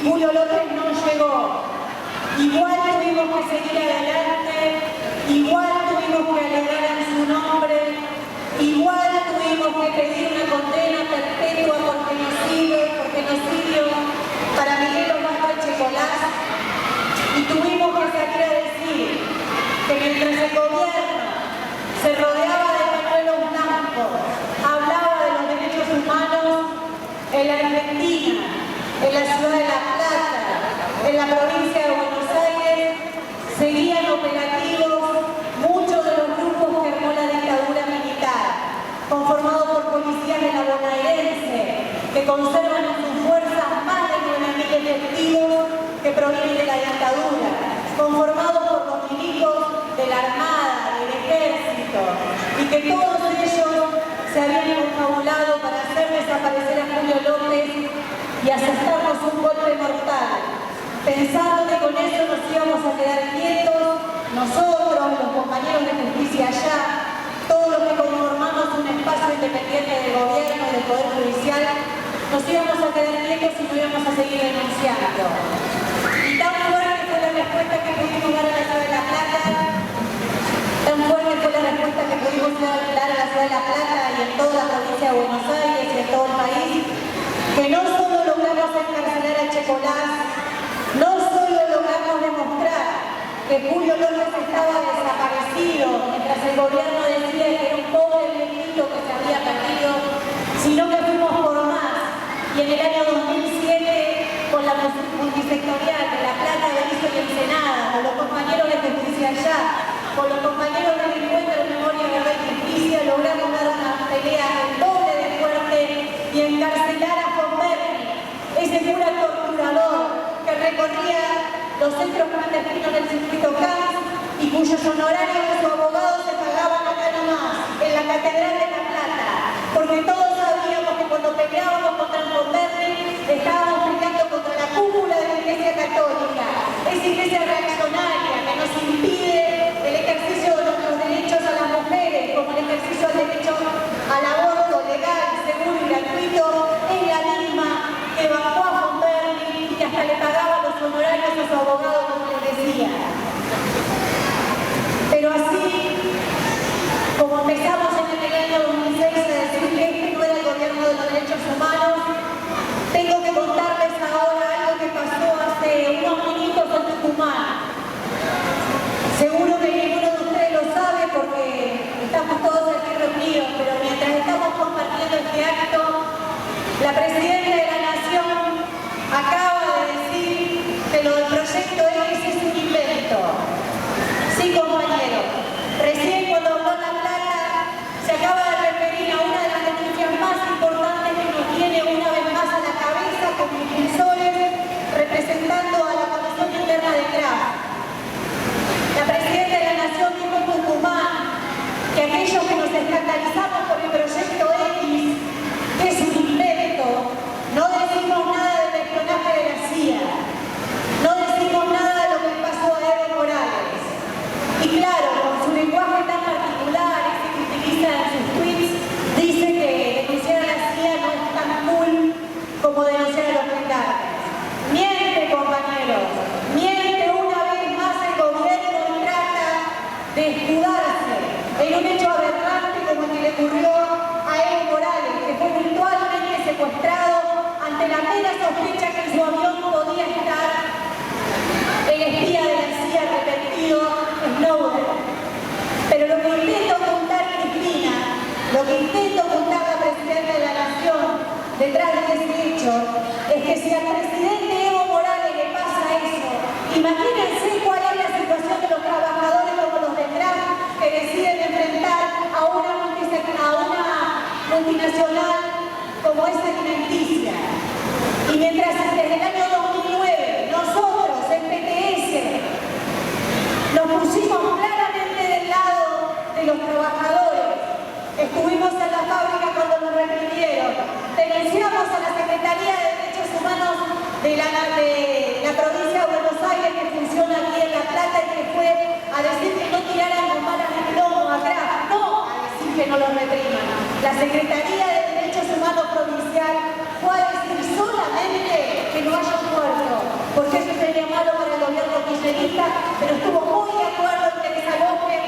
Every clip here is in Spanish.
Julio López no llegó. Igual tuvimos que seguir adelante, igual tuvimos que alegar en su nombre, igual tuvimos que pedir una condena perpetua por genocidio para Miguel Osvaldo Echecolás, y tuvimos que salir a decir que mientras el gobierno se rodeaba de pañuelos blancos, hablaba de los derechos humanos en la Argentina, en la ciudad de La Plata, en la provincia de Buenos Aires, seguían operativos muchos de los grupos que armó la dictadura militar, conformados por policías de la bonaerense, que conservan en sus fuerzas más de 9.000 efectivos que provienen de la dictadura, conformados por los milicos de la Armada, del Ejército, y que todos ellos se habían confabulado para hacer desaparecer a Julio López y aceptarnos un golpe mortal, pensando que con eso nos íbamos a quedar quietos, nosotros, los compañeros de justicia allá, todos los que conformamos un espacio independiente del gobierno y del Poder Judicial, nos íbamos a quedar quietos y no íbamos a seguir denunciando. Y tan fuerte fue la respuesta que pudimos dar a la ciudad de La Plata, tan fuerte fue la respuesta que pudimos dar a la ciudad de La Plata y en toda la provincia de Buenos Aires y en todo el país, que no solo logramos encarcelar a Echecolás, no solo logramos demostrar que Julio López estaba desaparecido mientras el gobierno decía que era un pobre viejito que se había perdido, sino que fuimos por más. Y en el año 2007, con la multisectorial de La Plata, Berizo y Ensenada, con los compañeros de justicia allá, con los compañeros del Encuentro de Memoria, Verdad y Justicia, logramos dar una pelea el doble de fuerte y encarcelar a Fonberni, ese cura torturador que recorría los centros clandestinos del circuito CAS y cuyos honorarios de su abogado se pagaban acá nomás, en la Catedral de La Plata, porque todos sabíamos que cuando peleábamos contra el Fonberni estábamos peleando contra la cúpula de la Iglesia Católica, esa iglesia reaccionaria que nos impide el ejercicio de nuestros derechos a las mujeres, como el ejercicio del derecho al aborto legal, seguro y gratuito, es la misma que bajó a Fonberni y que hasta le pagaba los honorarios a su abogado, como les decía. Pero así, como empezamos en el año 2006 a decir que este no era el gobierno de los derechos humanos, tengo que contarles ahora algo que pasó hace unos minutos en Tucumán. Seguro que ninguno de ustedes lo sabe porque estamos todos aquí reunidos, pero mientras estamos compartiendo este acto, la Presidenta de la Nación acaba de decir que lo del Proyecto X es un invento. Sí, compañeros, recién cuando habló La Plata se acaba de referir a una de las denuncias más importantes que nos tiene una vez más a la cabeza como impulsores representando a la Comisión Interna de Kraft. La Presidenta de la Nación dijo en Tucumán que aquellos que nos escandalizamos por el Proyecto X, que es un invento, no decimos nada del espionaje de la CIA, no decimos nada de lo que pasó a Evo Morales. Y claro, con su lenguaje tan particular, ese que utiliza en sus tweets, dice que denunciar a la CIA no es tan cool como denunciar a los gendarmes. Miente, compañeros, miente una vez más el gobierno y trata de escudarse en un hecho aberrante como el que le ocurrió a Evo Morales, que fue virtualmente secuestrado ante la mera sospecha que en su avión podía estar el espía de la CIA arrepentido Snowden. Pero lo que intenta ocultar Cristina, lo que intenta ocultar la Presidenta de la Nación detrás de ese hecho, es que si al presidente Evo Morales le pasa eso, imagínense cuál es la situación de los trabajadores como los de Kraft que deciden enfrentar a una multinacional como es alimenticia. Y mientras desde el año 2009 nosotros, en PTS, nos pusimos claramente del lado de los trabajadores, estuvimos en la fábrica cuando nos reprimieron, denunciamos a la Secretaría de Derechos Humanos de la provincia de Buenos Aires, que funciona aquí en La Plata, y que fue a decir que no tiraran con balas de plomo acá, no a decir que no los repriman. La Secretaría de Derechos Humanos Provincial fue a decir solamente que no haya un muerto. kirchnerista, pero estuvo muy de acuerdo en que desalojen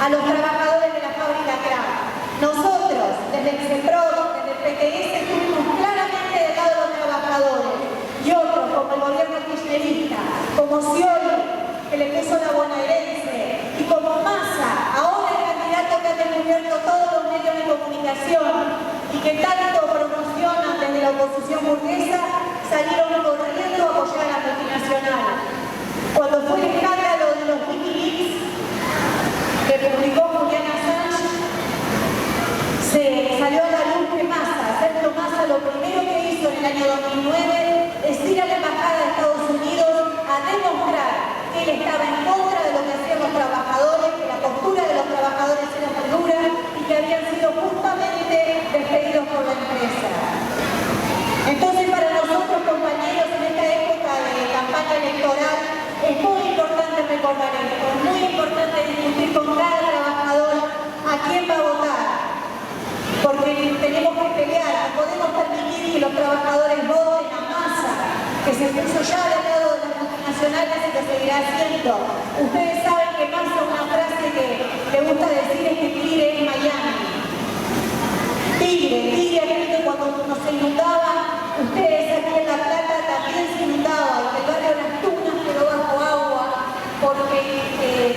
a los trabajadores de la fábrica Kraft. Nosotros, desde el CEPROD, desde el PTS, estuvimos claramente del lado de los trabajadores, y otros, como el gobierno kirchnerista, como Scioli, que le puso la bonaerense, y como Massa, ahora el candidato que ha descubierto todos los medios de comunicación y que tanto promocionan desde la oposición burguesa, salieron corriendo a apoyar a la multinacional. Cuando fue el escándalo de los Wikileaks que publicó Julian Assange, se salió a la luz que Massa, Sergio Massa, lo primero que hizo en el año 2009 es ir a la embajada de Estados Unidos a demostrar que él estaba en contra de lo que hacían los trabajadores, que la postura de los trabajadores era muy dura y que habían sido justamente despedidos por la empresa. Entonces, para nosotros, compañeros, en esta época de campaña electoral, es muy importante recordar esto, es muy importante discutir con cada trabajador a quién va a votar, porque tenemos que pelear, no podemos permitir que los trabajadores voten a Massa, que se puso ya del lado de las multinacionales y que seguirá haciendo. Ustedes saben que Massa, una frase que le gusta decir es que Tigre es Miami. Tigre, que cuando nos inundaba, ustedes aquí en La Plata también se inundaba, y el barrio de Las Tunas quedó bajo agua, porque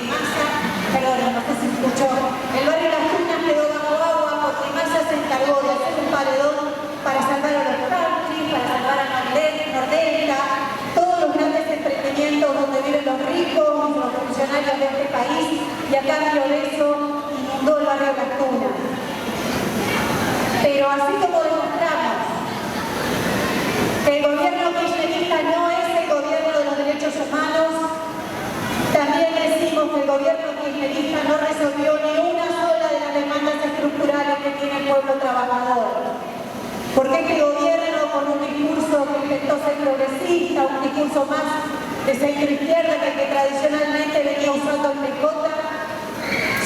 Massa, perdón, no sé si escuchó, el barrio de Las Tunas quedó bajo agua porque Massa se encargó de hacer un paredón para salvar a los country, para salvar a Nordelta, todos los grandes emprendimientos donde viven los ricos, los funcionarios de este país, y a cambio de eso inundó el barrio de Las Tunas. Pero así como demostramos que el gobierno kirchnerista no es el gobierno de los derechos humanos, también decimos que el gobierno kirchnerista no resolvió ni una sola de las demandas estructurales que tiene el pueblo trabajador. Porque este gobierno, con un discurso que intentó ser progresista, un discurso más de centro izquierda que el que tradicionalmente venía usando el PJ,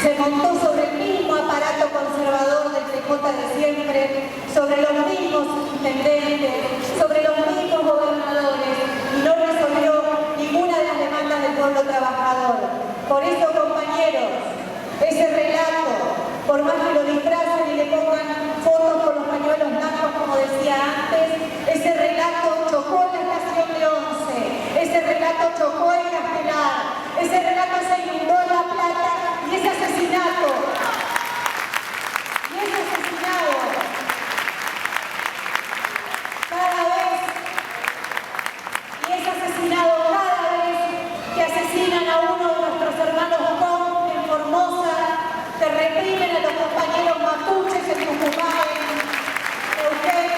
se montó sobre el mismo aparato conservador del PJ de siempre, sobre los mismos intendentes, sobre los mismos gobernadores, y no resolvió ninguna de las demandas del pueblo trabajador. Por eso, compañeros, ese relato, por más que lo disfracen y le pongan fotos con los pañuelos blancos, como decía antes, ese relato chocó en la estación de Once, ese relato chocó en Castelar, ese relato se inundó en La Plata, y ese asesinado, cada vez que asesinan a uno de nuestros hermanos Con en Formosa, que reprimen a los compañeros mapuches en Tucumán, Neuquén,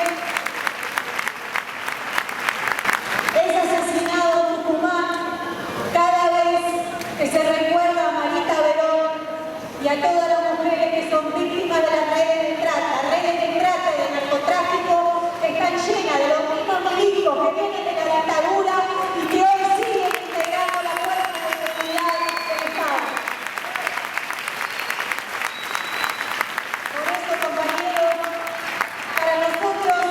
es asesinado en Tucumán, cada vez que se recuerda a Marita Verón y a todas las mujeres que son víctimas de las redes de trata y de narcotráfico, que están llenas de los mismos milicos que vienen de la dictadura y que hoy siguen integrando la fuerza de seguridad del Estado. Por eso, compañeros, para nosotros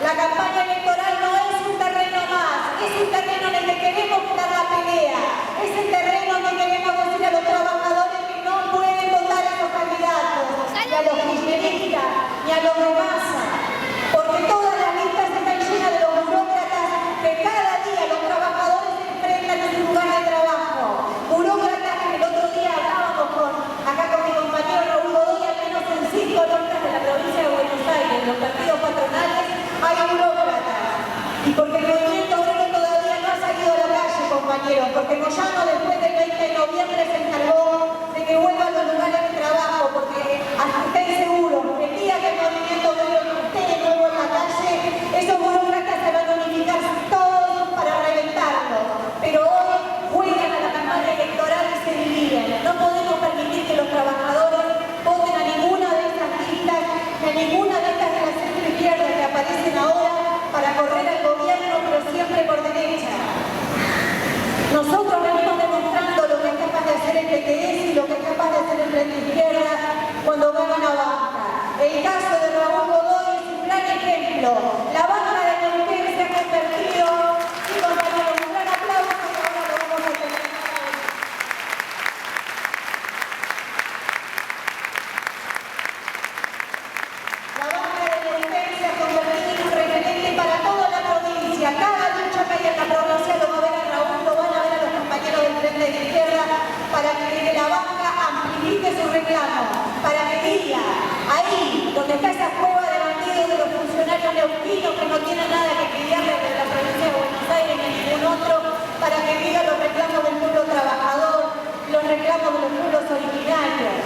la campaña electoral no es un terreno más, es un terreno en el que queremos dar la pelea, es el terreno en el que queremos decir a los trabajadores que no pueden votar a los candidatos, ni a los kirchneristas, ni a los de Massa, porque todas las listas están llenas de los burócratas que cada día los trabajadores se enfrentan en su lugar de trabajo. Burócratas que el otro día hablábamos acá con mi compañero Raúl Godoy, al menos en 5 listas de la provincia de Buenos Aires, en los partidos patronales, hay burócratas. Y porque el movimiento obrero todavía no ha salido a la calle, compañeros, porque Moyano después del 20 de noviembre se encargó de que vuelvan los lugares de trabajo, porque estén seguros, el día que el movimiento obrero esté de nuevo en la calle, esos burócratas se van a unificar todos para reventarlos. Pero hoy juegan a la campaña electoral y se dividen. No podemos permitir que los trabajadores voten a ninguna de estas listas, ni a ninguna de estas de la centro izquierda que aparecen ahora para correr al gobierno, pero siempre por derecha. Nosotros venimos demostrando lo que es capaz de hacer el PTS y lo que es capaz de hacer el Frente Izquierda cuando gana una banca. El caso de Raúl Godoy es un gran ejemplo. La banca de Neuquén se ha convertido, y compañeros, un gran aplauso que ahora lo vamos a tener. neuquinos que no tienen nada que envidiarle de la provincia de Buenos Aires ni ningún otro, para que diga los reclamos del pueblo trabajador, los reclamos de los pueblos originarios.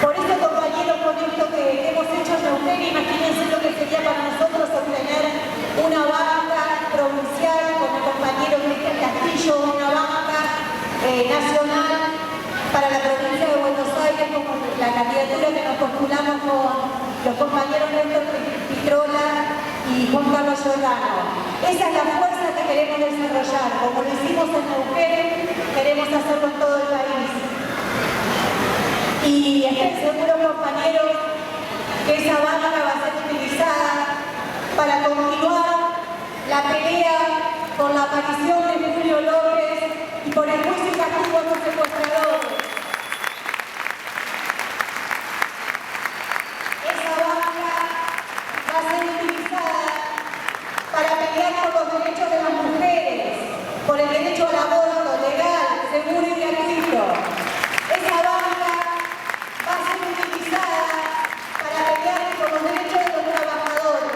Por eso, compañeros, con esto que hemos hecho en Neuquén, imagínense lo que sería para nosotros obtener una banca provincial con el compañero Cristian Castillo, una banca nacional para la provincia de Buenos Aires, como la candidatura que nos postulamos con los compañeros Néstor Pitrola y Juan Carlos Giordano. Esa es la fuerza que queremos desarrollar. Como lo hicimos en Neuquén, queremos hacerlo en todo el país. Y estoy seguro, compañeros, que esa banca va a ser utilizada para continuar la pelea por la aparición de Julio López y por el juicio y castigo a sus secuestradores. Esa banca va a ser utilizada para pelear por los derechos de las mujeres, por el derecho al aborto legal, seguro y gratuito. Esa banca va a ser utilizada para pelear por los derechos de los trabajadores.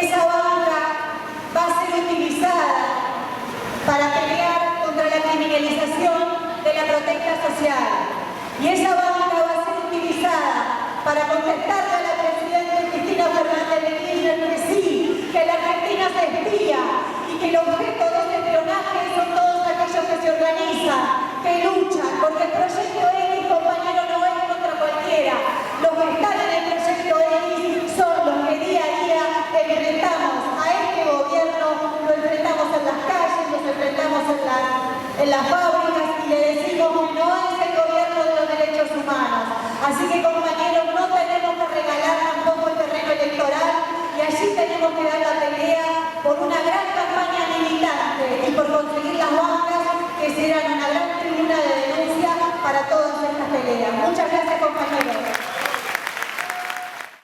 Esa banca va a ser utilizada para pelear contra la criminalización de la protesta social. Y esa banca va a ser utilizada para contestarle a la presidenta Cristina Fernández de Kirchner que sí, que la Argentina se espía y que el objeto de ese espionaje son todos aquellos que se organizan, que luchan, porque el proyecto X, compañero, no es contra cualquiera. Los que están en el proyecto X son los que día a día enfrentamos a este gobierno, lo enfrentamos en las calles, los enfrentamos en las fábricas y le decimos que no es el gobierno de los derechos humanos. Así que, compañeros, no tenemos que regalar tampoco el terreno electoral y allí tenemos que dar la pelea por una gran campaña militante y por conseguir las bancas que serán una gran tribuna de denuncia para todas estas peleas. Muchas gracias, compañeros.